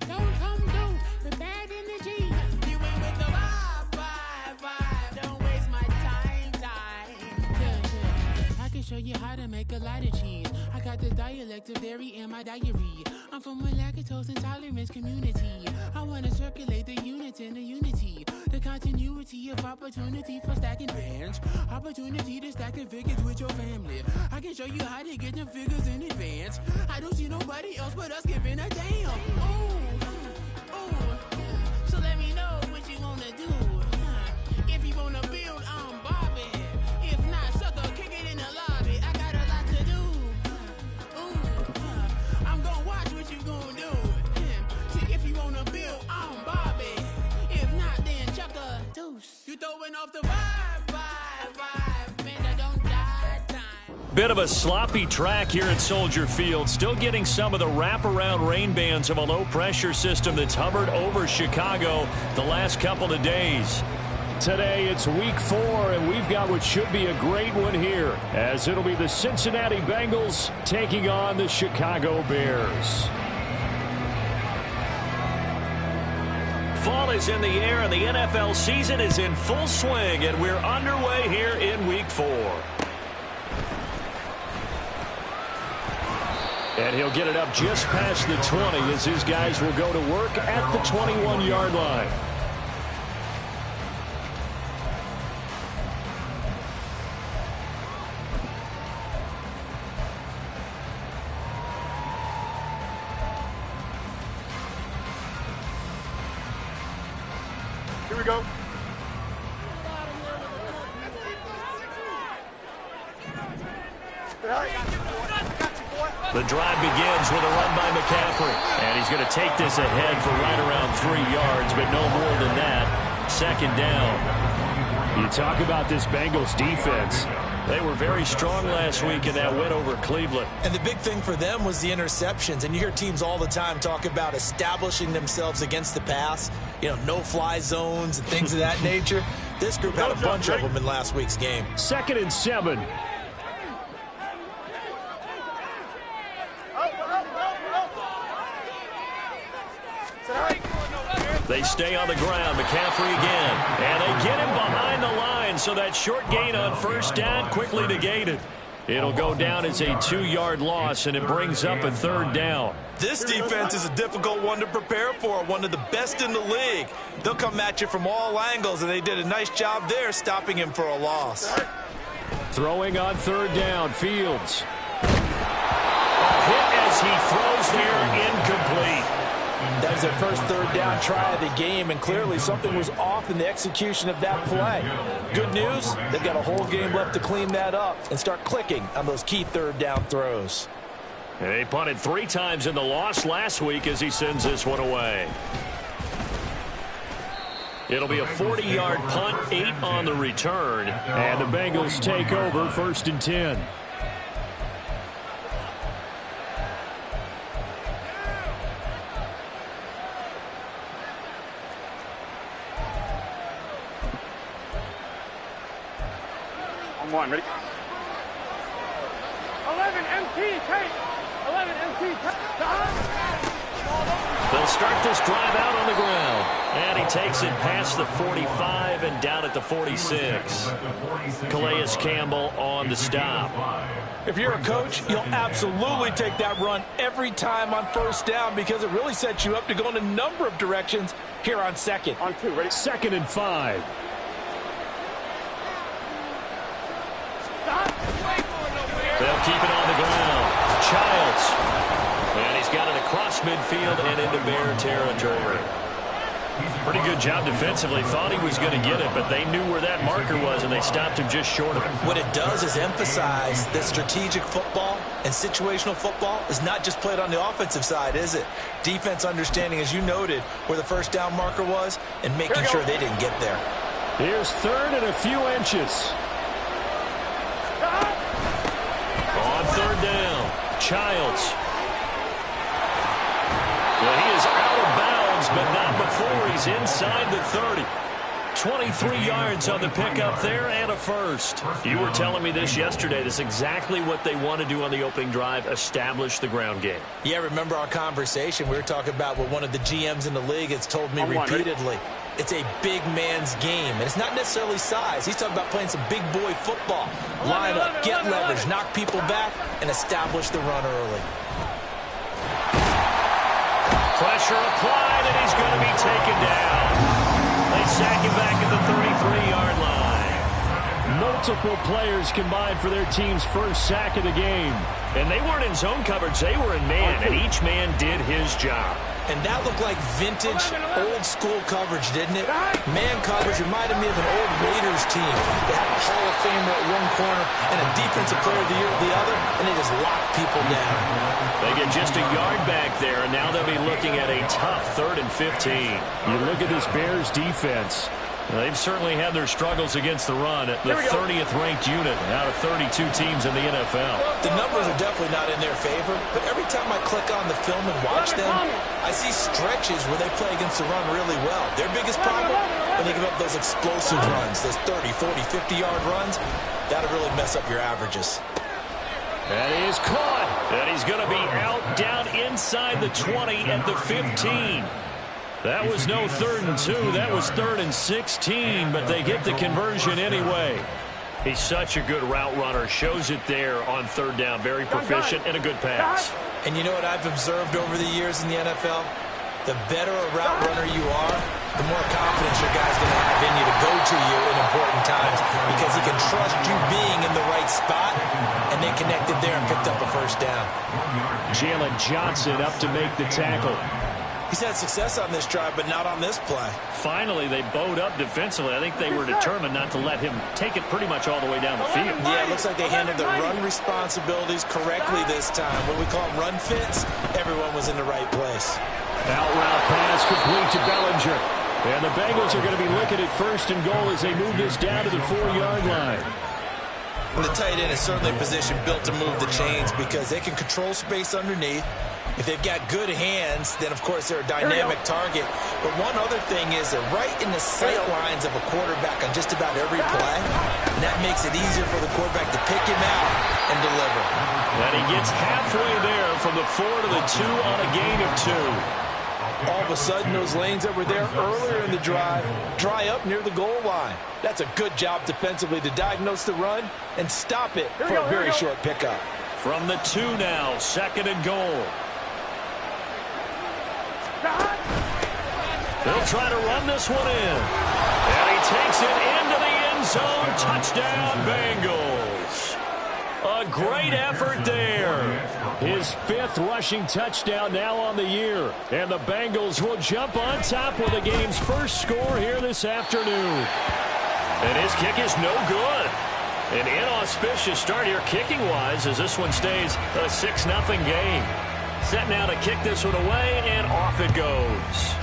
Don't come through the bad energy. You ain't with the vibe. Don't waste my time. Yeah. I can show you how to make a lot of cheese. I got the dialect of dairy in my diary. I'm from a lactose intolerance community. I wanna circulate the units in the unity. The continuity of opportunity for stacking bands. Opportunity to stack the figures with your family. I can show you how to get them figures in advance. I don't see nobody else but us giving a damn. Ooh. So let me know what you wanna do. If you wanna build, I'm Bobby. If not, sucker, kick it in the lobby. I got a lot to do. I'm gonna watch what you gonna do. See, if you wanna build, I'm Bobby. If not, then chuck a deuce. You throwing off the vibe. Man, I don't die time. Bit of a sloppy track here at Soldier Field. Still getting some of the wraparound rain bands of a low-pressure system that's hovered over Chicago the last couple of days. Today it's week 4, and we've got what should be a great one here, as it'll be the Cincinnati Bengals taking on the Chicago Bears. Fall is in the air, and the NFL season is in full swing, and we're underway here in week 4. And he'll get it up just past the 20 as his guys will go to work at the 21-yard line. Here we go. The drive begins with a run by McCaffrey. And he's going to take this ahead for right around 3 yards, but no more than that. Second down. You talk about this Bengals defense. They were very strong last week in that win over Cleveland. And the big thing for them was the interceptions. And you hear teams all the time talk about establishing themselves against the pass. You know, no-fly zones and things of that nature. This group had a bunch of them in last week's game. 2nd and 7. They stay on the ground. McCaffrey again. And they get him behind the line, so that short gain on first down quickly negated. It'll go down as a 2-yard loss, and it brings up a 3rd down. This defense is a difficult one to prepare for, one of the best in the league. They'll come at you from all angles, and they did a nice job there stopping him for a loss. Throwing on 3rd down, Fields. A hit as he throws there, incomplete. That was their first 3rd down try of the game, and clearly something was off in the execution of that play. Good news, they've got a whole game left to clean that up and start clicking on those key 3rd down throws. And they punted 3 times in the loss last week as he sends this one away. It'll be a 40-yard punt, 8 on the return, and the Bengals take over 1st and 10. One, ready? 11 MT, take. 11 MT, take. They'll start this drive out on the ground. And he takes it past the 45 and down at the 46. Calais Campbell on the stop. If you're a coach, you'll absolutely take that run every time on 1st down because it really sets you up to go in a number of directions here on 2nd. On 2, ready? 2nd and 5. They'll keep it on the ground. Childs. And he's got it across midfield and into Bear territory. Pretty good job defensively. Thought he was going to get it, but they knew where that marker was, and they stopped him just short of it. What it does is emphasize that strategic football and situational football is not just played on the offensive side, is it? Defense understanding, as you noted, where the 1st down marker was and making sure they didn't get there. Here's 3rd and a few inches. On 3rd down, Childs. Well, he is out of bounds, but not before he's inside the 30. 23 yards on the pickup there and a first. You were telling me this yesterday. This is exactly what they want to do on the opening drive, establish the ground game. Yeah, remember our conversation? We were talking about what one of the GMs in the league has told me repeatedly. It's a big man's game, and it's not necessarily size. He's talking about playing some big boy football. Line up, get leverage, knock people back, and establish the run early. Pressure applied, and he's going to be taken down. They sack him back at the 33-yard line. Multiple players combined for their team's first sack of the game. And they weren't in zone coverage. They were in man, and each man did his job. And that looked like vintage, old-school coverage, didn't it? Man coverage reminded me of an old Raiders team. They had a Hall of Famer at one corner and a Defensive Player of the Year at the other, and they just locked people down. They get just a yard back there, and now they'll be looking at a tough 3rd and 15. You look at this Bears defense. They've certainly had their struggles against the run. The 30th ranked unit out of 32 teams in the NFL. The numbers are definitely not in their favor, but every time I click on the film and watch them, I see stretches where they play against the run really well. Their biggest problem, when they give up those explosive runs, those 30, 40, 50-yard runs, that'll really mess up your averages. And he is caught. And he's going to be out down inside the 20 at the 15. That was no 3rd and 2. That was 3rd and 16, but they get the conversion anyway. He's such a good route runner. Shows it there on 3rd down. Very proficient and a good pass. And you know what I've observed over the years in the NFL? The better a route runner you are, the more confidence your guy's going to have in you to go to you in important times because he can trust you being in the right spot, and they connected there and picked up a first down. Jalen Johnson up to make the tackle. He's had success on this drive, but not on this play. Finally, they bowed up defensively. I think they were determined not to let him take it pretty much all the way down the field. Yeah, it looks like they handled their run responsibilities correctly this time. What we call them run fits, everyone was in the right place. Out route pass complete to Bellinger. And the Bengals are going to be looking at 1st and goal as they move this down to the 4-yard line. And the tight end is certainly a position built to move the chains because they can control space underneath. If they've got good hands, then, of course, they're a dynamic target. But one other thing is they're right in the sight lines of a quarterback on just about every play. And that makes it easier for the quarterback to pick him out and deliver. And he gets halfway there from the 4 to the 2 on a gain of 2. All of a sudden, those lanes that were there earlier in the drive dry up near the goal line. That's a good job defensively to diagnose the run and stop it for a very short pickup. From the 2 now, 2nd and goal. They'll try to run this one in. And he takes it into the end zone. Touchdown, Bengals. A great effort there. His 5th rushing touchdown now on the year. And the Bengals will jump on top with the game's first score here this afternoon. And his kick is no good. An inauspicious start here kicking-wise as this one stays a 6-0 game. Set now to kick this one away, and off it goes.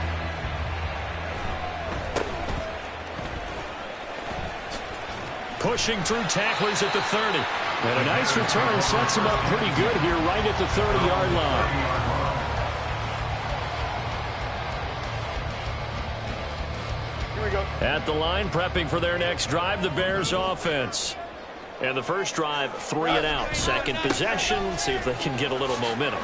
Pushing through tacklers at the 30. And a nice return sets him up pretty good here right at the 30-yard line. Here we go. At the line, prepping for their next drive, the Bears offense. And the first drive, 3 and out. Second possession, see if they can get a little momentum.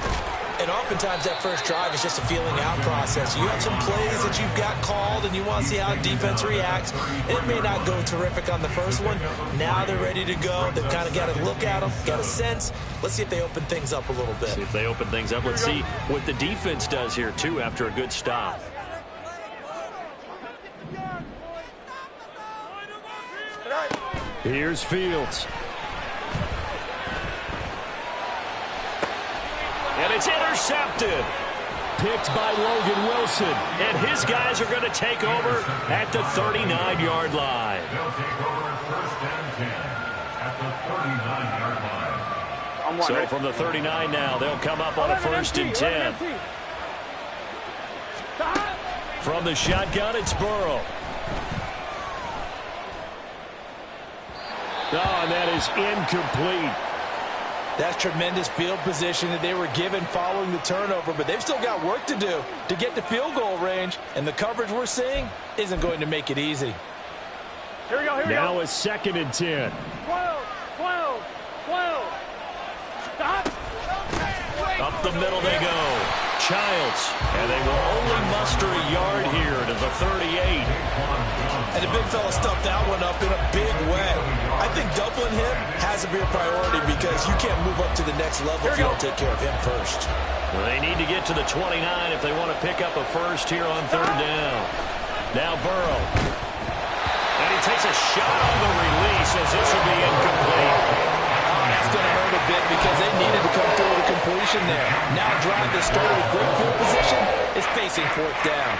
And oftentimes that first drive is just a feeling out process. You have some plays that you've got called and you want to see how defense reacts. It may not go terrific on the first one. Now they're ready to go. They've kind of got to look at them, got a sense. Let's see if they open things up a little bit. See if they open things up. Let's see what the defense does here, too, after a good stop. Here's Fields. And it's intercepted. Picked by Logan Wilson. And his guys are going to take over at the 39-yard line. So from the 39 now, they'll come up on a 1st and 10. From the shotgun, it's Burrow. Oh, and that is incomplete. That's tremendous field position that they were given following the turnover, but they've still got work to do to get to field goal range, and the coverage we're seeing isn't going to make it easy. Here we go, here we go. Now a 2nd and 10. 12, 12, 12. Stop. Up the middle they go. Childs. And they will only muster a yard here to the 38. And the big fella stuffed that one up in a big way. I think doubling him has to be a priority because you can't move up to the next level if you don't take care of him first. Well, they need to get to the 29 if they want to pick up a first here on 3rd down. Now Burrow. And he takes a shot on the release as this will be incomplete. Oh, that's going to hurt a bit because they needed to come through with a completion there. Now a drive that started with great field position is facing 4th down.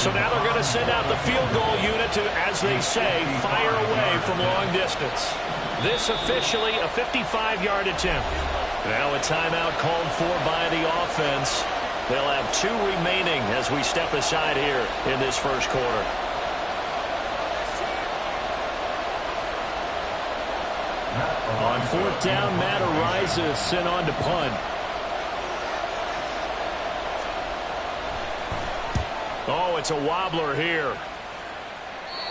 So now they're going to send out the field goal unit to, as they say, fire away from long distance. This officially a 55-yard attempt. Now a timeout called for by the offense. They'll have 2 remaining as we step aside here in this first quarter. On 4th down, Matt Ariza sent on to punt. Oh, it's a wobbler here.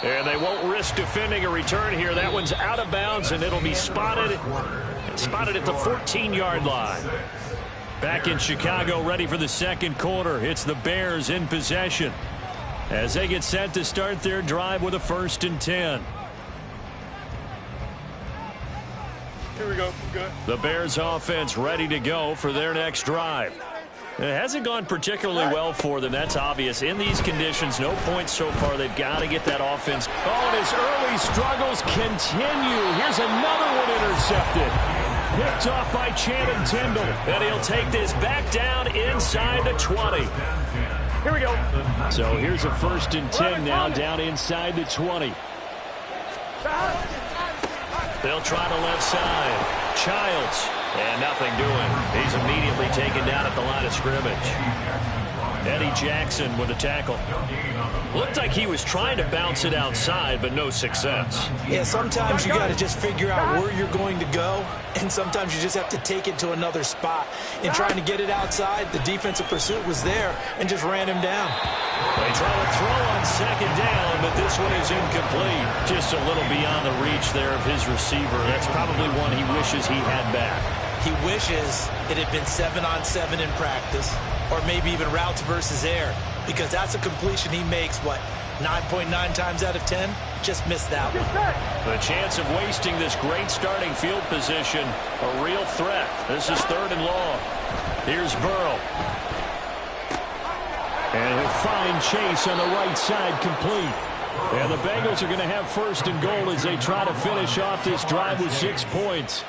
And they won't risk defending a return here. That one's out of bounds, and it'll be spotted at the 14-yard line. Back in Chicago, ready for the 2nd quarter. It's the Bears in possession as they get set to start their drive with a 1st and 10. Here we go. Good. The Bears offense ready to go for their next drive. It hasn't gone particularly well for them. That's obvious. In these conditions, no points so far. They've got to get that offense. Oh, and his early struggles continue. Here's another one intercepted. Picked off by Channing Tindall. And he'll take this back down inside the 20. Here we go. So here's a 1st and 10 now down inside the 20. They'll try the left side. Childs. And nothing doing. He's immediately taken down at the line of scrimmage. Eddie Jackson with a tackle. Looked like he was trying to bounce it outside, but no success. Yeah, sometimes you got to just figure out where you're going to go, and sometimes you just have to take it to another spot. In trying to get it outside, the defensive pursuit was there and just ran him down. They try to throw on 2nd down, but this one is incomplete. Just a little beyond the reach there of his receiver. That's probably one he wishes he had back. He wishes it had been 7-on-7 in practice, or maybe even routes versus air, because that's a completion he makes, 9.9 times out of 10? Just missed that one. The chance of wasting this great starting field position, a real threat. This is 3rd and long. Here's Burrow. And he'll find Chase on the right side, complete. And the Bengals are going to have 1st and goal as they try to finish off this drive with 6 points.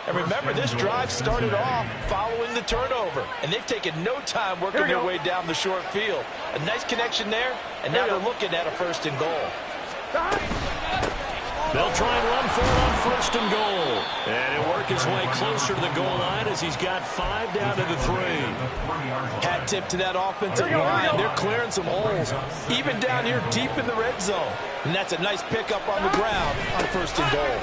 And remember, this drive started off following the turnover, and they've taken no time working their way down the short field. A nice connection there, and now they're looking at a 1st and goal. They'll try and run for it on 1st and goal. And he'll work his way closer to the goal line as he's got 5 down to the 3. Hat tip to that offensive line. They're clearing some holes, even down here deep in the red zone. And that's a nice pickup on the ground on 1st and goal.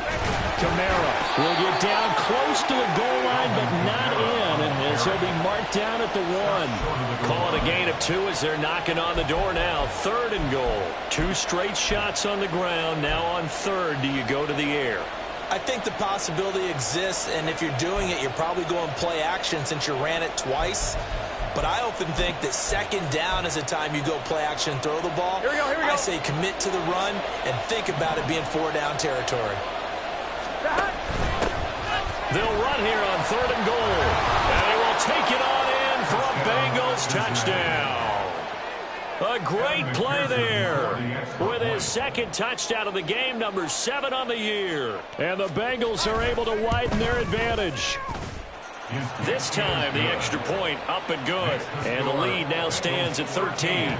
Kamara will get down close to the goal line, but not in, as he'll be marked down at the 1. Call it a gain of 2 as they're knocking on the door now. 3rd and goal. 2 straight shots on the ground. Now on 3rd, do you go to the air? I think the possibility exists, and if you're doing it, you're probably going play action since you ran it twice. But I often think that 2nd down is a time you go play action and throw the ball. Here we go, here we go. I say commit to the run and think about it being 4-down territory. They'll run here on 3rd and goal. And they will take it on in for a Bengals touchdown. A great play there with his 2nd touchdown of the game, number 7 on the year. And the Bengals are able to widen their advantage. This time, the extra point up and good. And the lead now stands at 13.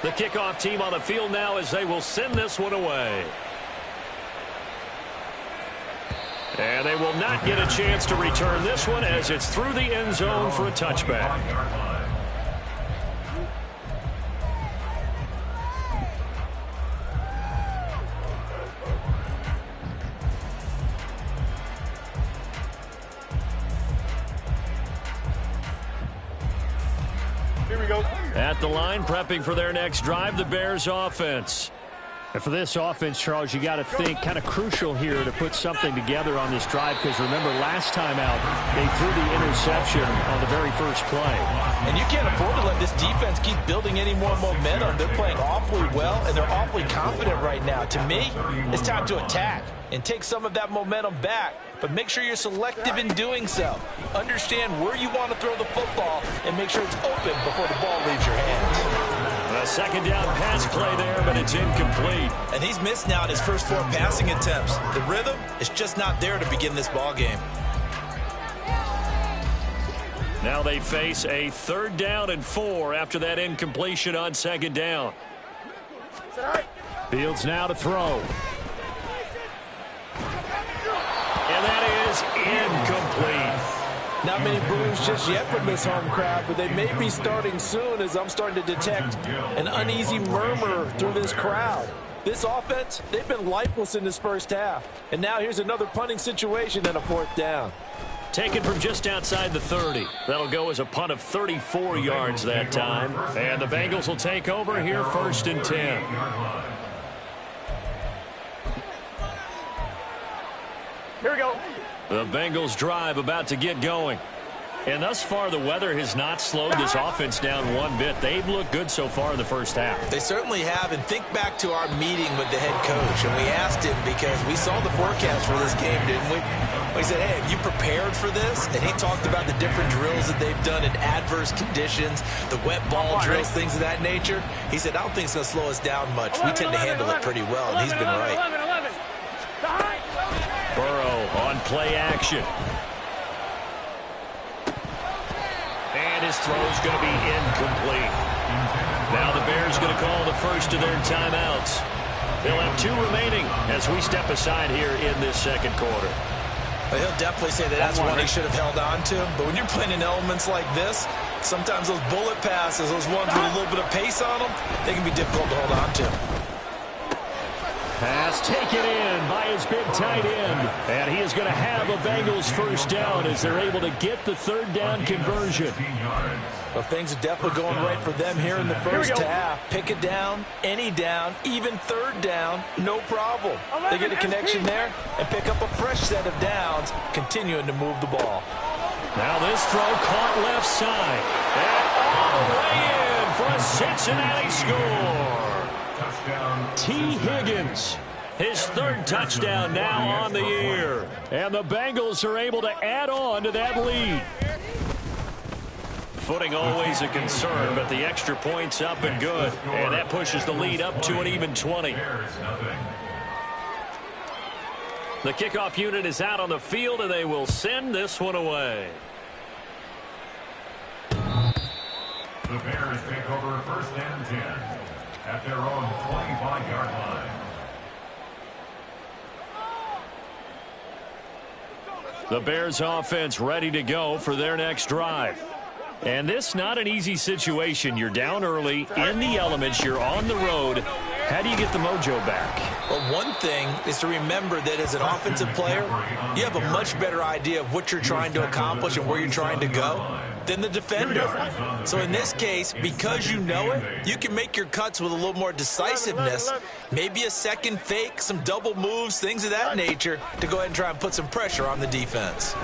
The kickoff team on the field now as they will send this one away. And they will not get a chance to return this one as it's through the end zone for a touchback. Here Here we go. At the line, prepping for their next drive, the Bears offense. And for this offense, Charles, you got to think kind of crucial here to put something together on this drive, because remember last time out they threw the interception on the very first play. And you can't afford to let this defense keep building any more momentum. They're playing awfully well, and they're awfully confident right now. To me, it's time to attack and take some of that momentum back, but make sure you're selective in doing so. Understand where you want to throw the football and make sure it's open before the ball leaves your hands. A second down pass play there, but it's incomplete. And he's missed now in his first 4 passing attempts. The rhythm is just not there to begin this ball game. Now they face a 3rd down and 4 after that incompletion on 2nd down. Fields now to throw. And that is incomplete. Not many boos just yet from this home crowd, but they may be starting soon, as I'm starting to detect an uneasy murmur through this crowd. This offense, they've been lifeless in this first half. And now here's another punting situation and a 4th down. Taken from just outside the 30. That'll go as a punt of 34 yards that time. And the Bengals will take over here, 1st and 10. Here we go. The Bengals drive about to get going. And thus far, the weather has not slowed this offense down one bit. They've looked good so far in the first half. They certainly have. And think back to our meeting with the head coach. And we asked him, because we saw the forecast for this game, didn't we? We said, hey, have you prepared for this? And he talked about the different drills that they've done in adverse conditions, the wet ball drills, things of that nature. He said, I don't think it's going to slow us down much. We tend to handle it pretty well, and he's been right. Burrow on play action. And his throw's going to be incomplete. Now the Bears going to call the first of their timeouts. They'll have 2 remaining as we step aside here in this 2nd quarter. Well, he'll definitely say that that's one he should have held on to. But when you're playing in elements like this, sometimes those bullet passes, those ones with a little bit of pace on them, they can be difficult to hold on to. Pass taken in by his big tight end. And he is going to have a Bengals 1st down as they're able to get the 3rd down conversion. Well, things are definitely going right for them here in the first half. Pick it down, any down, even 3rd down, no problem. They get a connection there and pick up a fresh set of downs, continuing to move the ball. Now this throw caught left side. And all the way in for a Cincinnati score. T. Higgins, his 3rd touchdown now on the year. And the Bengals are able to add on to that lead. Footing always a concern, but the extra point's up and good. And that pushes the lead up to an even 20. The kickoff unit is out on the field, and they will send this one away. The Bears take over 1st and 10 at their own 25-yard line. The Bears offense ready to go for their next drive. And this not an easy situation. You're down early, in the elements, you're on the road. How do you get the mojo back? Well, one thing is to remember that as an offensive player, you have a much better idea of what you're trying to accomplish and where you're trying to go than the defender. So in this case, because you know it, you can make your cuts with a little more decisiveness, maybe a second fake, some double moves, things of that nature, to go ahead and try and put some pressure on the defense.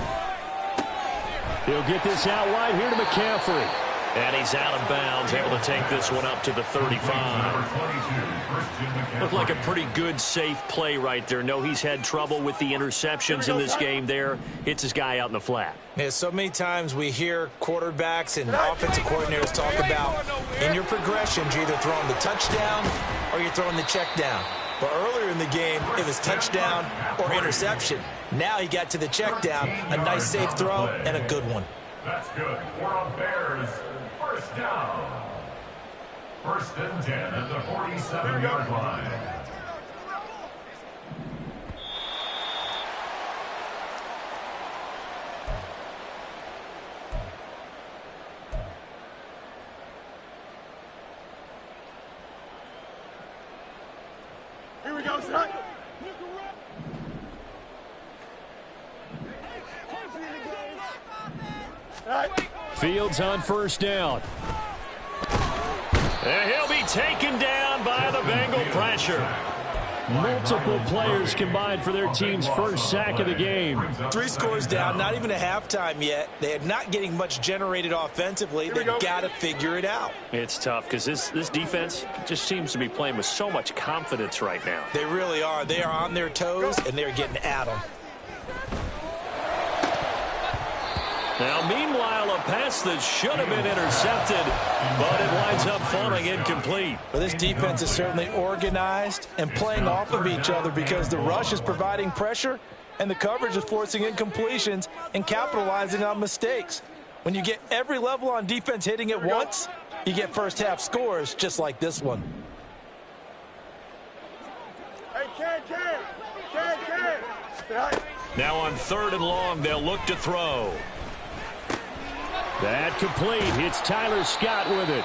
He'll get this out wide here to McCaffrey. And he's out of bounds, able to take this one up to the 35. Looked like a pretty good, safe play right there. No, he's had trouble with the interceptions in this game there. Hits his guy out in the flat. Yeah, so many times we hear quarterbacks and offensive coordinators talk about in your progressions, you're either throwing the touchdown or you're throwing the check down. But earlier in the game, it was touchdown or interception. Now he got to the check down, a nice safe throw, and a good one. That's good for a Bears 1st down. 1st and 10 at the 47-yard line. Here we go, son. Fields on 1st down. And he'll be taken down by the Bengal pressure. Multiple players combined for their team's first sack of the game. 3 scores down, not even a halftime yet. They are not getting much generated offensively. They've got to figure it out. It's tough because this defense just seems to be playing with so much confidence right now. They really are. They are on their toes, and they're getting at them. Now, meanwhile, a pass that should have been intercepted, but it winds up falling incomplete. Well, this defense is certainly organized and playing off of each other because the rush is providing pressure and the coverage is forcing incompletions and capitalizing on mistakes. When you get every level on defense hitting at once, you get first-half scores just like this one. Hey, Ken. Now on 3rd and long, they'll look to throw. That complete. It's Tyler Scott with it.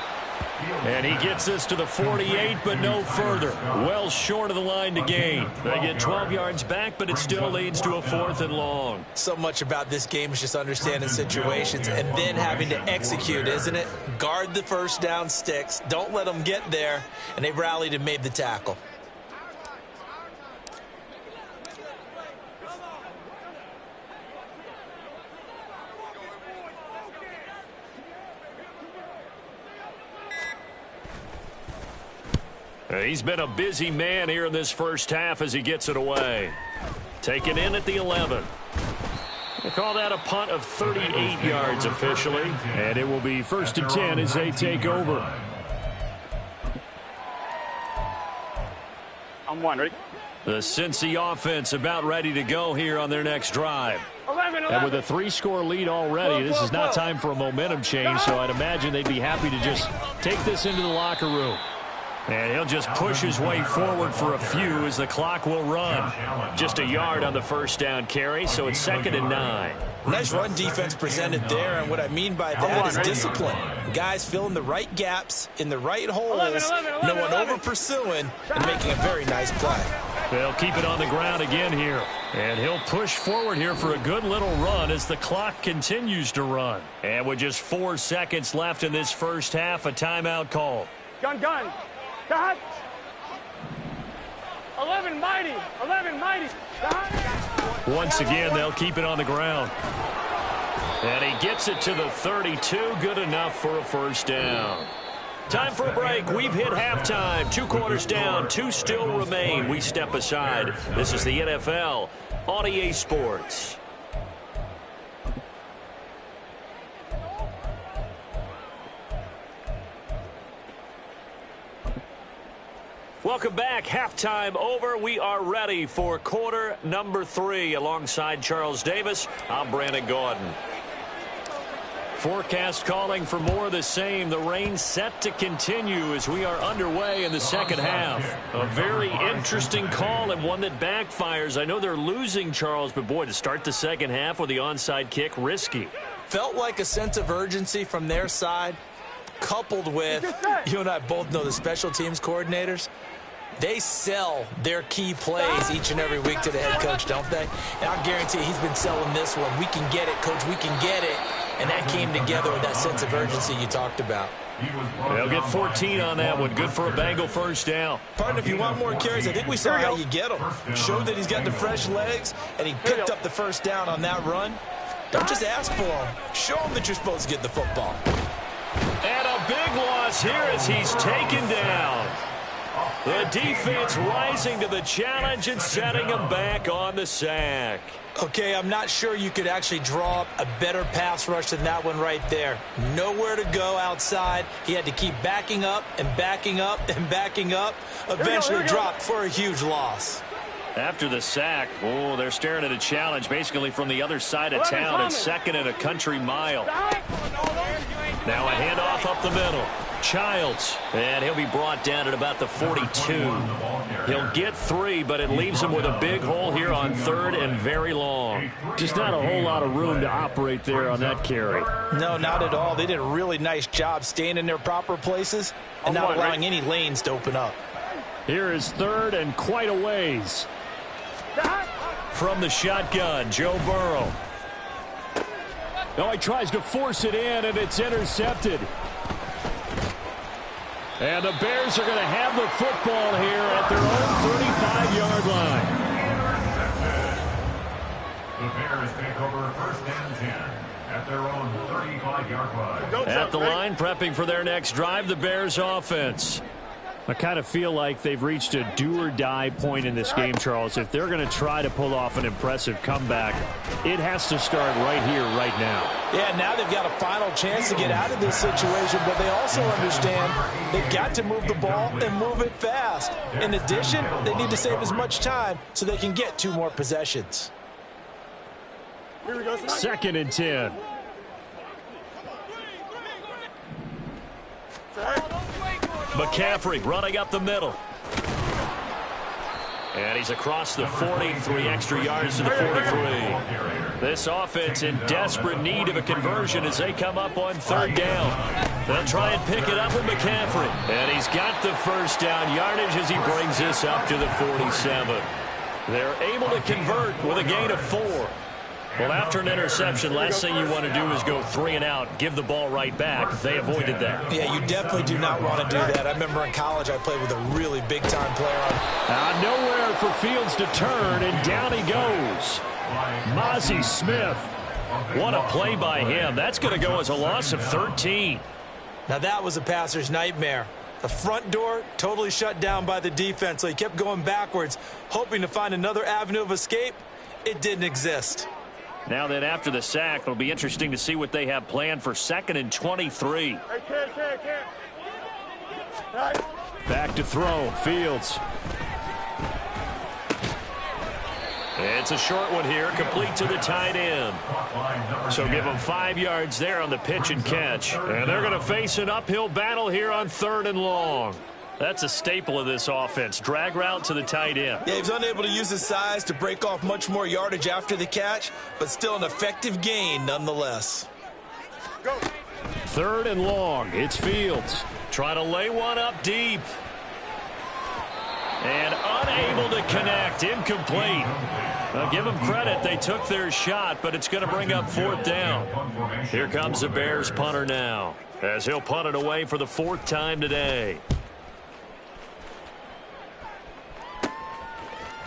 And he gets us to the 48, but no further. Well short of the line to gain. They get 12 yards back, but it still leads to a 4th and long. So much about this game is just understanding situations and then having to execute, isn't it? Guard the first down sticks. Don't let them get there. And they rallied and made the tackle. He's been a busy man here in this first half as he gets it away. Taken in at the 11. They call that a punt of 38 yards officially. And it will be 1st and 10 as they take over. I'm 1. Ready? The Cincy offense about ready to go here on their next drive. 11. And with a 3-score lead already, this is not time for a momentum change, so I'd imagine they'd be happy to just take this into the locker room. And he'll just push his way forward for a few as the clock will run. Just a yard on the first down carry, so it's 2nd and 9. Nice run defense presented there, and what I mean by that is discipline. Guys filling the right gaps in the right holes, no one over-pursuing, and making a very nice play. They'll keep it on the ground again here. And he'll push forward here for a good little run as the clock continues to run. And with just 4 seconds left in this first half, a timeout call. Gun. Got. 11 mighty. Got. Once again, they'll keep it on the ground. And he gets it to the 32. Good enough for a first down. Time for a break. We've hit halftime. 2 quarters down. 2 still remain. We step aside. This is the NFL on EA Sports. Welcome back. Halftime over. We are ready for quarter number 3. Alongside Charles Davis, I'm Brandon Gordon. Forecast calling for more of the same. The rain set to continue as we are underway in the second half. A very interesting call and one that backfires. I know they're losing, Charles, but boy, to start the second half with the onside kick, risky. Felt like a sense of urgency from their side, coupled with, you and I both know the special teams coordinators, they sell their key plays each and every week to the head coach, don't they? And I'll guarantee he's been selling this one. We can get it, coach, we can get it. And that came together with that sense of urgency you talked about. They'll get 14 on that one. Good for a Bengal first down. Partner, if you want more carries, I think we saw how you get them. Showed that he's got the fresh legs, and he picked up the first down on that run. Don't just ask for them. Show them that you're supposed to get the football. And a big loss here as he's taken down. The defense rising to the challenge and setting him back on the sack. Okay, I'm not sure you could actually draw up a better pass rush than that one right there. Nowhere to go outside. He had to keep backing up and backing up and backing up. Eventually dropped for a huge loss. After the sack, they're staring at a challenge basically from the other side of town. It's 2nd and a country mile. Now a handoff up the middle. Childs, and he'll be brought down at about the 42. He'll get 3, but it leaves him with a big hole here on 3rd and very long. Just not a whole lot of room to operate there on that carry. No, not at all. They did a really nice job staying in their proper places and not allowing any lanes to open up. Here is 3rd and quite a ways. From the shotgun, Joe Burrow. Oh, he tries to force it in, and it's intercepted. And the Bears are going to have the football here at their own 35-yard line. The Bears take over 1st and 10 at their own 35-yard line. At the line, prepping for their next drive, the Bears offense. I kind of feel like they've reached a do-or-die point in this game, Charles. If they're going to try to pull off an impressive comeback, it has to start right here, right now. Yeah, now they've got a final chance to get out of this situation, but they also understand they've got to move the ball and move it fast. In addition, they need to save as much time so they can get 2 more possessions. 2nd and 10. McCaffrey running up the middle. And he's across the 40, 3 extra yards to the 43. This offense in desperate need of a conversion as they come up on 3rd down. They'll try and pick it up with McCaffrey. And he's got the 1st down yardage as he brings this up to the 47. They're able to convert with a gain of 4. Well, after an interception, last thing you want to do is go 3 and out, give the ball right back. They avoided that. Yeah, you definitely do not want to do that. I remember in college I played with a really big-time player. Nowhere for Fields to turn, and down he goes. Mozzie Smith. What a play by him. That's going to go as a loss of 13. Now that was a passer's nightmare. The front door totally shut down by the defense, so he kept going backwards, hoping to find another avenue of escape. It didn't exist. Now then, after the sack, it'll be interesting to see what they have planned for 2nd and 23. Back to throw, Fields. It's a short one here, complete to the tight end. So give them 5 yards there on the pitch and catch. And they're going to face an uphill battle here on 3rd and long. That's a staple of this offense. Drag route to the tight end. Yeah, he was unable to use his size to break off much more yardage after the catch, but still an effective gain nonetheless. 3rd and long. It's Fields. Try to lay one up deep. And unable to connect. Incomplete. Now, give them credit. They took their shot, but it's going to bring up 4th down. Here comes the Bears punter now, as he'll punt it away for the 4th time today.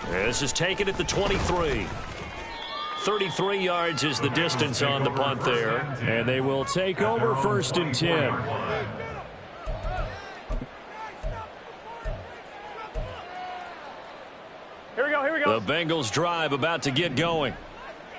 This is taken at the 23. 33 yards is the distance on the punt there. And they will take over 1st and 10. Here we go, here we go. The Bengals drive about to get going.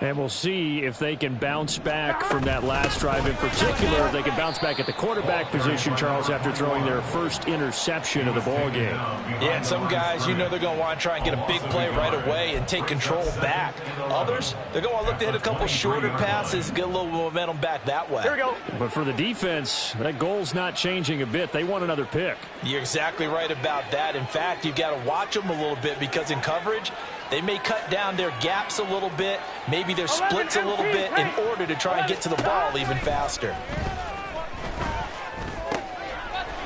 And we'll see if they can bounce back from that last drive in particular. If they can bounce back at the quarterback position, Charles, after throwing their first interception of the ball game. Yeah, and some guys, you know they're going to want to try and get a big play right away and take control back. Others, they're going to want to look to hit a couple shorter passes, get a little momentum back that way. Here we go. But for the defense, that goal's not changing a bit. They want another pick. You're exactly right about that. In fact, you've got to watch them a little bit because in coverage, they may cut down their gaps a little bit, maybe their splits a little bit in order to try and get to the ball even faster.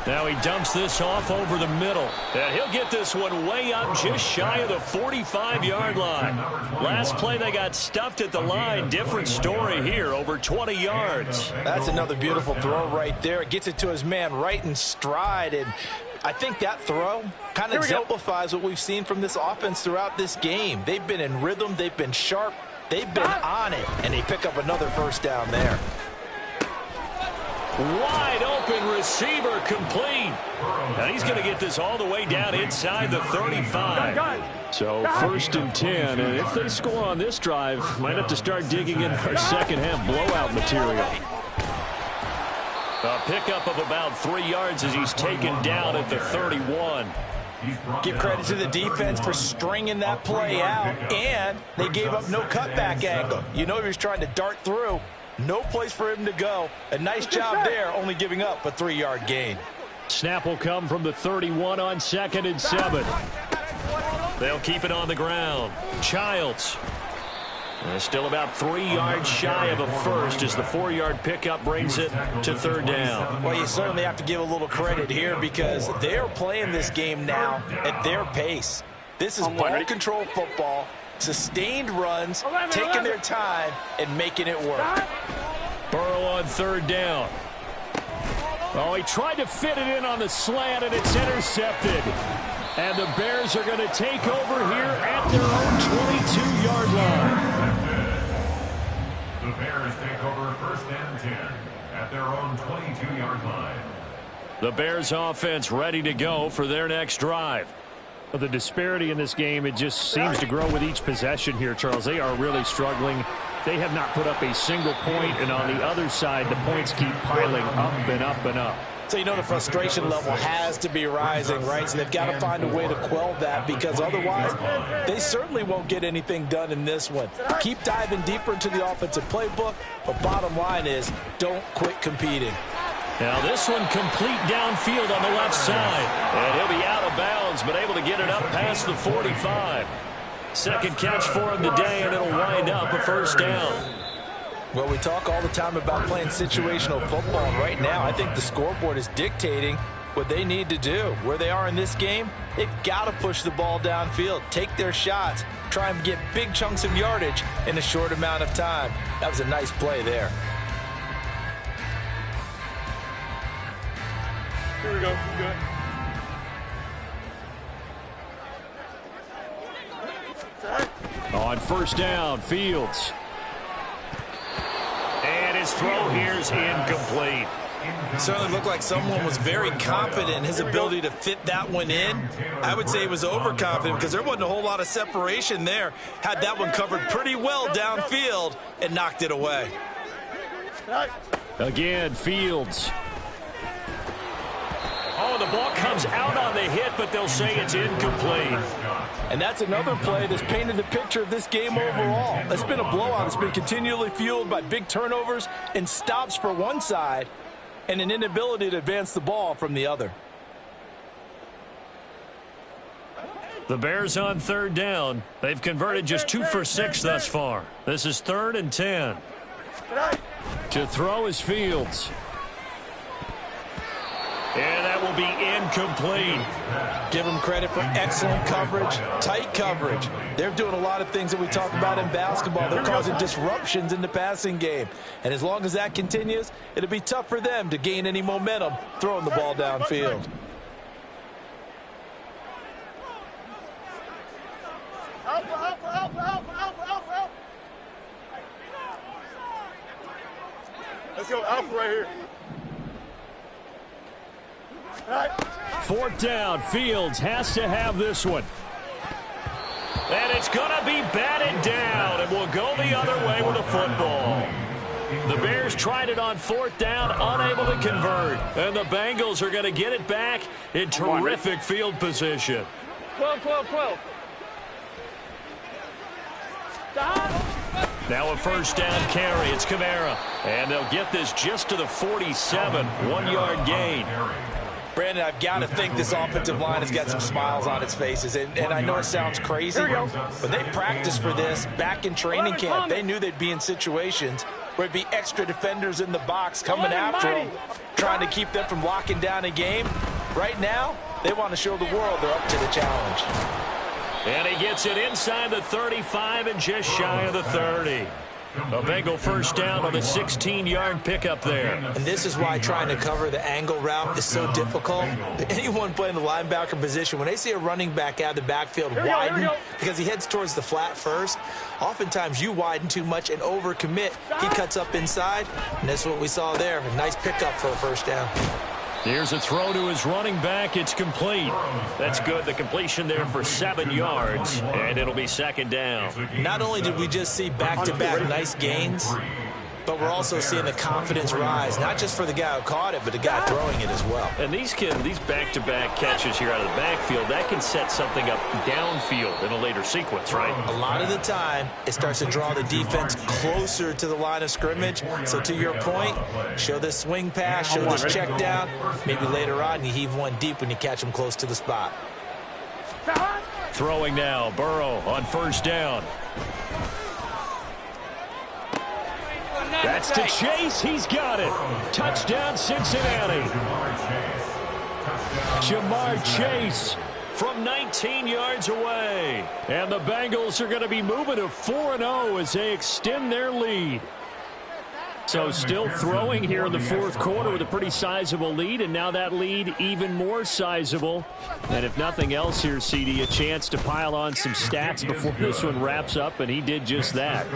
Now he dumps this off over the middle. And he'll get this one way up just shy of the 45-yard line. Last play they got stuffed at the line. Different story here, over 20 yards. That's another beautiful throw right there. It gets it to his man right in stride, and I think that throw kind of exemplifies what we've seen from this offense throughout this game. They've been in rhythm, they've been sharp, they've been on it, and they pick up another 1st down there. Wide open receiver complete. And he's going to get this all the way down inside the 35. So 1st and 10, and if they score on this drive, might have to start digging in our second half blowout material. A pickup of about 3 yards as he's taken down at the 31. Give credit to the defense for stringing that play out, and they gave up no cutback angle. You know he was trying to dart through. No place for him to go. A nice job there, only giving up a 3-yard gain. Snap will come from the 31 on 2nd and 7. They'll keep it on the ground. Childs. Still about 3 yards shy of a first as the 4-yard pickup brings it to 3rd down. Well, you certainly have to give a little credit here because they're playing this game now at their pace. This is ball control football, sustained runs, taking their time and making it work. Burrow on 3rd down. Oh, he tried to fit it in on the slant, and it's intercepted. And the Bears are going to take over here at their own 22-yard line. The Bears take over 1st and 10 at their own 22-yard line. The Bears offense ready to go for their next drive. The disparity in this game, it just seems to grow with each possession here, Charles. They are really struggling. They have not put up a single point, and on the other side, the points keep piling up and up and up. So you know the frustration level has to be rising, right? So they've got to find a way to quell that, because otherwise they certainly won't get anything done in this one. Keep diving deeper into the offensive playbook, but bottom line is don't quit competing. Now this one complete downfield on the left side. And he'll be out of bounds, but able to get it up past the 45. Second catch for him today, and it'll wind up a 1st down. Well, we talk all the time about playing situational football, and right now I think the scoreboard is dictating what they need to do. Where they are in this game, they've got to push the ball downfield, take their shots, try and get big chunks of yardage in a short amount of time. That was a nice play there. Here we go. Good. On 1st down, Fields. And his throw here is incomplete. It certainly looked like someone was very confident in his ability to fit that one in. I would say he was overconfident because there wasn't a whole lot of separation there. Had that one covered pretty well downfield and knocked it away. Again, Fields. Oh, the ball comes out on the hit, but they'll say it's incomplete. And that's another play that's painted the picture of this game overall. It's been a blowout. It's been continually fueled by big turnovers and stops for one side and an inability to advance the ball from the other. The Bears on 3rd down. They've converted just 2 for 6 thus far. This is 3rd and 10. To throw is Fields. And that will be incomplete. Give them credit for excellent coverage, tight coverage. They're doing a lot of things that we talk about in basketball. They're causing disruptions in the passing game. And as long as that continues, it'll be tough for them to gain any momentum throwing the ball downfield. Let's go Alpha right here. 4th down, Fields has to have this one. And it's going to be batted down, and will go the other way with the football. The Bears tried it on 4th down, unable to convert. And the Bengals are going to get it back in terrific field position. 12. Now a 1st down carry. It's Kamara. And they'll get this just to the 47, 1-yard gain. Brandon, I've got to think this offensive line has got some smiles on its faces. And I know it sounds crazy, but they practiced for this back in training camp. They knew they'd be in situations where it'd be extra defenders in the box coming after them, trying to keep them from locking down a game. Right now, they want to show the world they're up to the challenge. And he gets it inside the 35 and just shy of the 30. A Bengal 1st down on the 16-yard pickup there. And this is why trying to cover the angle route is so difficult. Anyone playing the linebacker position, when they see a running back out of the backfield widen, because he heads towards the flat first, oftentimes you widen too much and overcommit. He cuts up inside, and that's what we saw there. A nice pickup for a 1st down. Here's a throw to his running back. It's complete. That's good. The completion there for 7 yards, and it'll be 2nd down. Not only did we just see back-to-back nice gains, but we're also seeing the confidence rise, not just for the guy who caught it, but the guy throwing it as well. And these back-to-back catches here out of the backfield, that can set something up downfield in a later sequence, right? A lot of the time, it starts to draw the defense closer to the line of scrimmage. So to your point, show this swing pass, show this check down. Maybe later on, you heave one deep when you catch them close to the spot. Throwing now, Burrow on 1st down. That's to Chase. He's got it. Touchdown, Cincinnati. Jamar Chase from 19 yards away. And the Bengals are going to be moving to 4-0 as they extend their lead. So still throwing here in the fourth quarter with a pretty sizable lead, and now that lead even more sizable. And if nothing else here, CD, a chance to pile on some stats before this one wraps up, and he did just that.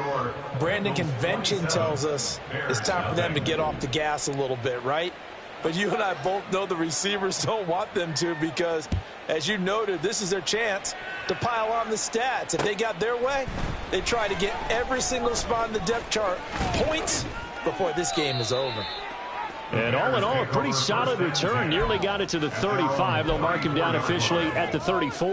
Brandon, convention tells us it's time for them to get off the gas a little bit, right? But you and I both know the receivers don't want them to because, as you noted, this is their chance to pile on the stats. If they got their way, they try to get every single spot in the depth chart points before this game is over. And all in all, a pretty solid return. Nearly got it to the 35. They'll mark him down officially at the 34.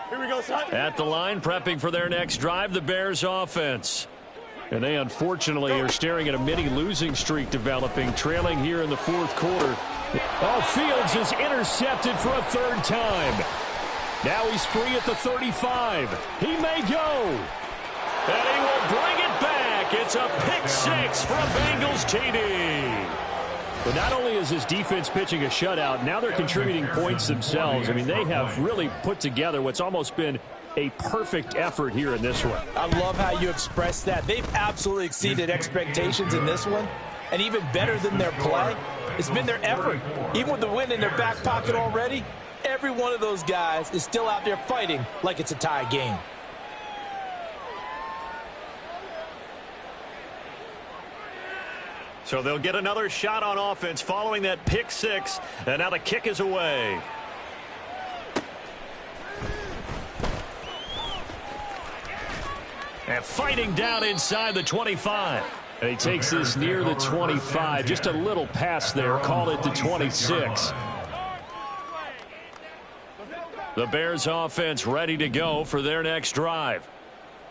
Here we go, son. At the line, prepping for their next drive, the Bears offense. And they unfortunately are staring at a mini losing streak developing, trailing here in the fourth quarter. Oh, Fields is intercepted for a third time. Now he's free at the 35. He may go. And he will bring it back. It's a pick six for a Bengals TD. But not only is this defense pitching a shutout, now they're contributing points themselves. I mean, they have really put together what's almost been a perfect effort here in this one. I love how you express that. They've absolutely exceeded expectations in this one. And even better than their play, it's been their effort. Even with the win in their back pocket already, every one of those guys is still out there fighting like it's a tie game. So they'll get another shot on offense following that pick six. And now the kick is away. And fighting down inside the 25. And he takes this near the 25. Just a little pass there. Call it the 26. The Bears offense ready to go for their next drive.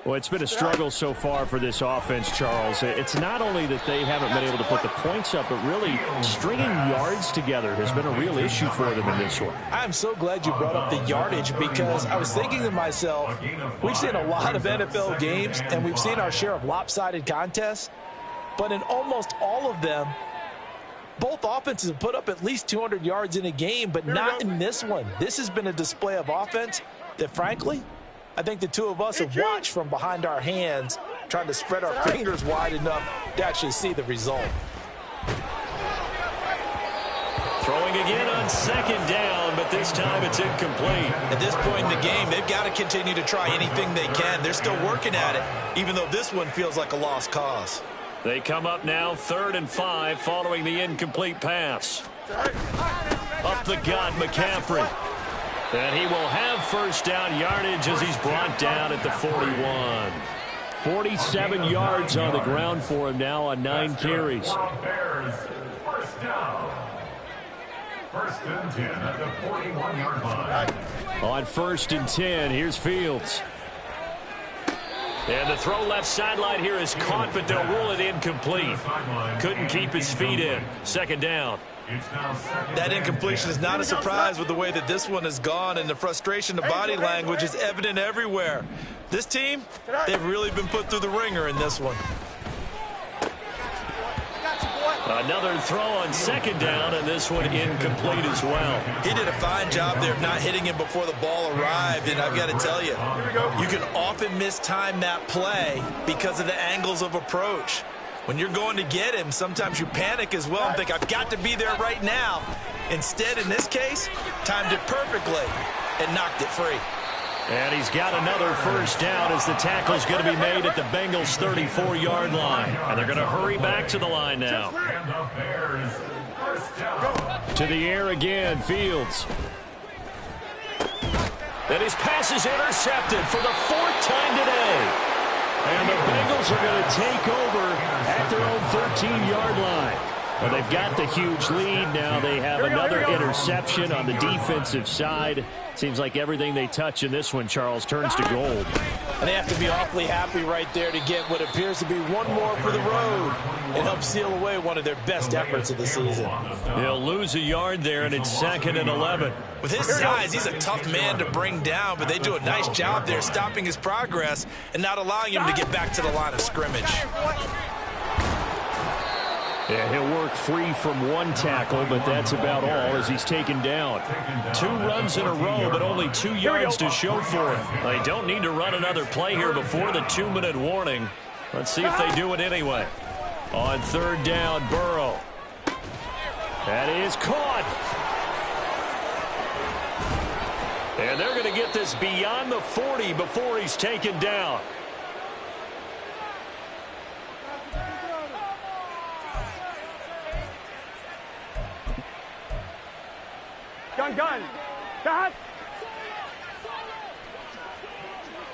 Well, it's been a struggle so far for this offense, Charles. It's not only that they haven't been able to put the points up, but really stringing yards together has been a real issue for them in this one. I'm so glad you brought up the yardage because I was thinking to myself, we've seen a lot of NFL games and we've seen our share of lopsided contests, but in almost all of them, both offenses have put up at least 200 yards in a game, but not in this one. This has been a display of offense that, frankly, I think the two of us have watched from behind our hands, trying to spread our fingers wide enough to actually see the result. Throwing again on second down, but this time it's incomplete. At this point in the game, they've got to continue to try anything they can. They're still working at it, even though this one feels like a lost cause. They come up now 3rd and 5 following the incomplete pass. Up the gut, McCaffrey. And he will have first down yardage as he's brought down at the 41. 47 yards on the ground for him now on 9 carries. First down. 1st and 10 at the 41-yard line. On 1st and 10, here's Fields. And the throw left sideline here is caught, but they'll rule it incomplete. Couldn't keep his feet in. 2nd down. That incompletion is not a surprise with the way that this one has gone, and the frustration, the body language is evident everywhere. This team, they've really been put through the ringer in this one. Another throw on 2nd down, and this one incomplete as well. He did a fine job there of not hitting him before the ball arrived, and I've got to tell you, you can often mistime that play because of the angles of approach. When you're going to get him, sometimes you panic as well and think, I've got to be there right now. Instead, in this case, timed it perfectly and knocked it free. And he's got another first down as the tackle's going to be made at the Bengals' 34-yard line. And they're going to hurry back to the line now. To the air again, Fields. And his pass is intercepted for the 4th time today. And the Bengals are going to take over at their own 13-yard line. Well, they've got the huge lead now. They have another interception on the defensive side. Seems like everything they touch in this one, Charles, turns to gold. And they have to be awfully happy right there to get what appears to be one more for the road and help seal away one of their best efforts of the season. He'll lose a yard there, and it's 2nd and 11. With his size, he's a tough man to bring down, but they do a nice job there stopping his progress and not allowing him to get back to the line of scrimmage. Yeah, he'll work free from one tackle, but that's about all as he's taken down. 2 runs in a row, but only 2 yards to show for it. They don't need to run another play here before the 2-minute warning. Let's see if they do it anyway. On 3rd down, Burrow. That is caught. And they're going to get this beyond the 40 before he's taken down. Gun. Dot.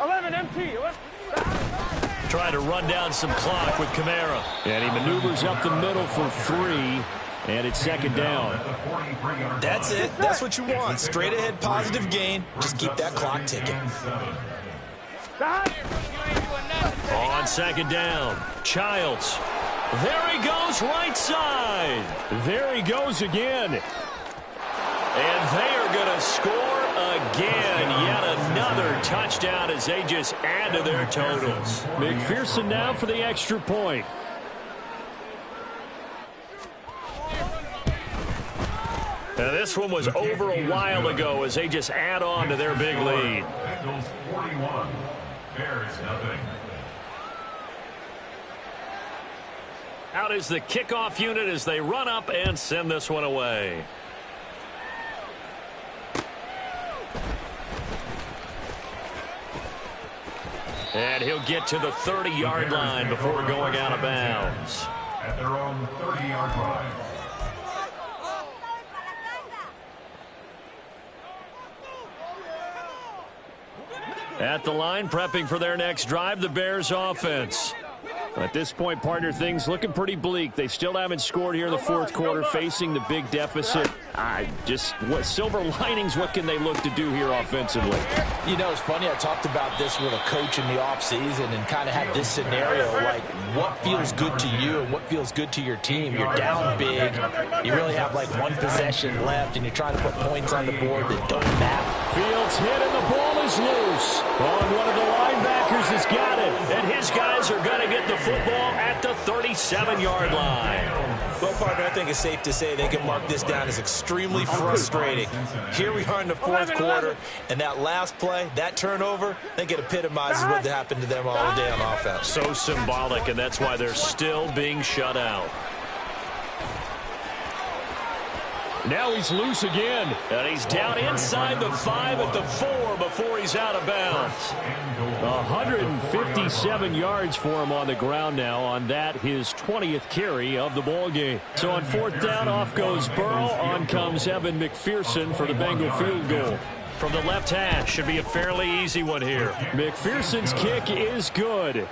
11 MT. Trying to run down some clock with Kamara. And he maneuvers up the middle for 3, and it's 2nd down. That's it. That's what you want. Straight ahead positive gain. Just keep that clock ticking. On 2nd down, Childs. There he goes, right side. There he goes again. And they are going to score again. Yet another touchdown as they just add to their totals. McPherson now for the extra point. Now this one was over a while ago as they just add on to their big lead. Bengals 41, Bears nothing. Out is the kickoff unit as they run up and send this one away. And he'll get to the 30-yard line before going out of bounds. At their own 30-yard line. At the line, prepping for their next drive, the Bears offense. At this point, partner, things looking pretty bleak. They still haven't scored here in the 4th quarter, facing the big deficit. What silver linings, what can they look to do here offensively? You know, it's funny. I talked about this with a coach in the offseason and kind of had this scenario, like what feels good to you and what feels good to your team. You're down big. You really have like 1 possession left, and you're trying to put points on the board that don't matter. Fields hit, and the ball is loose. One of the linebackers has got it. And his guys are going to get the football at the 37-yard line. Well, partner, I think it's safe to say they can mark this down as extremely frustrating. Here we are in the 4th quarter, and that last play, that turnover, I think it epitomizes what happened to them all day on offense. So symbolic, and that's why they're still being shut out. Now he's loose again. And he's down inside the 5 at the 4 before he's out of bounds. 157 yards for him on the ground now on that, his 20th carry of the ball game. So on 4th down, off goes Burrow. On comes Evan McPherson for the Bengal field goal. From the left hash, should be a fairly easy one here. McPherson's kick is good.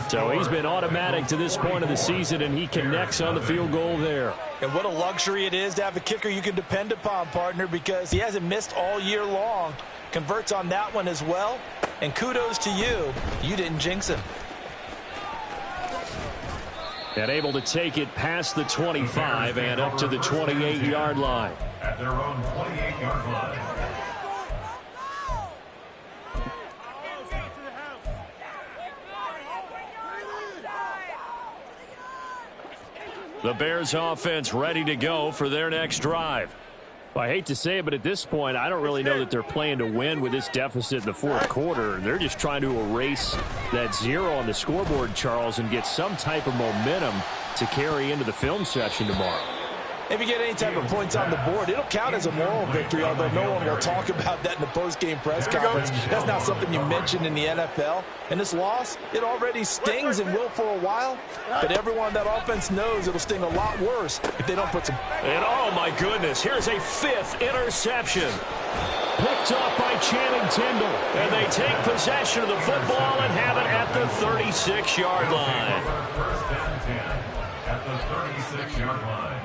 So he's been automatic to this point of the season, and he connects on the field goal there. And what a luxury it is to have a kicker you can depend upon, partner, because he hasn't missed all year long. Converts on that one as well. And kudos to you. You didn't jinx him. And able to take it past the 25 and up to the 28-yard line. At their own 28-yard line. The Bears offense ready to go for their next drive. Well, I hate to say it, but at this point, I don't really know that they're playing to win with this deficit in the 4th quarter. They're just trying to erase that 0 on the scoreboard, Charles, and get some type of momentum to carry into the film session tomorrow. If you get any type of points on the board, it'll count as a moral victory, although no one will talk about that in the post-game press conference. That's not something you mention in the NFL. And this loss, it already stings and will for a while, but everyone on that offense knows it'll sting a lot worse if they don't put some... And oh my goodness, here's a 5th interception. Picked off by Channing Tindall. And they take possession of the football and have it at the 36-yard line. First and 10 at the 36-yard line.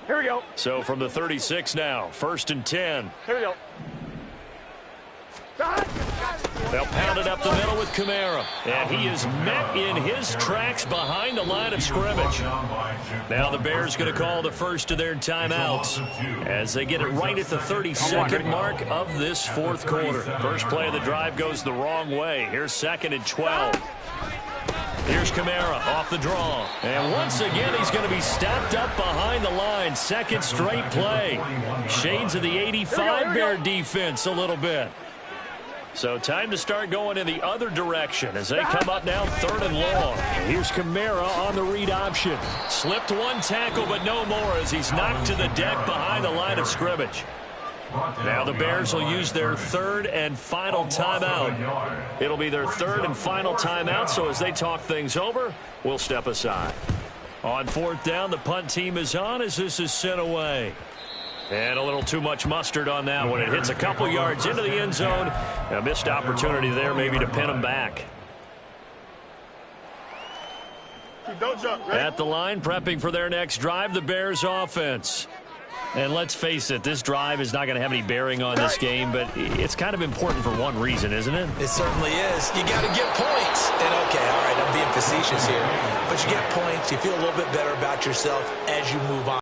Here we go. So from the 36 now, 1st and 10. Here we go. They'll pound it up the middle with Kamara. And he is met in his tracks behind the line of scrimmage. Now the Bears going to call the first of their timeouts as they get it right at the 32nd mark of this fourth quarter. First play of the drive goes the wrong way. Here's 2nd and 12. Here's Kamara off the draw. And once again, he's going to be stopped up behind the line. Second straight play. Shades of the 85 Bear defense a little bit. So time to start going in the other direction as they come up now 3rd and long. Here's Kamara on the read option. Slipped one tackle, but no more as he's knocked to the deck behind the line of scrimmage. Now the Bears will use their 3rd and final timeout. It'll be their 3rd and final timeout, so as they talk things over, we'll step aside. On 4th down, the punt team is on as this is sent away. And a little too much mustard on that one. It hits a couple yards into the end zone. A missed opportunity there maybe to pin them back. Don't jump, right? At the line, prepping for their next drive, the Bears offense. And let's face it, this drive is not going to have any bearing on this game, but it's kind of important for one reason, isn't it? It certainly is. You got to get points. And okay, all right, I'm being facetious here. But you get points, you feel a little bit better about yourself as you move on.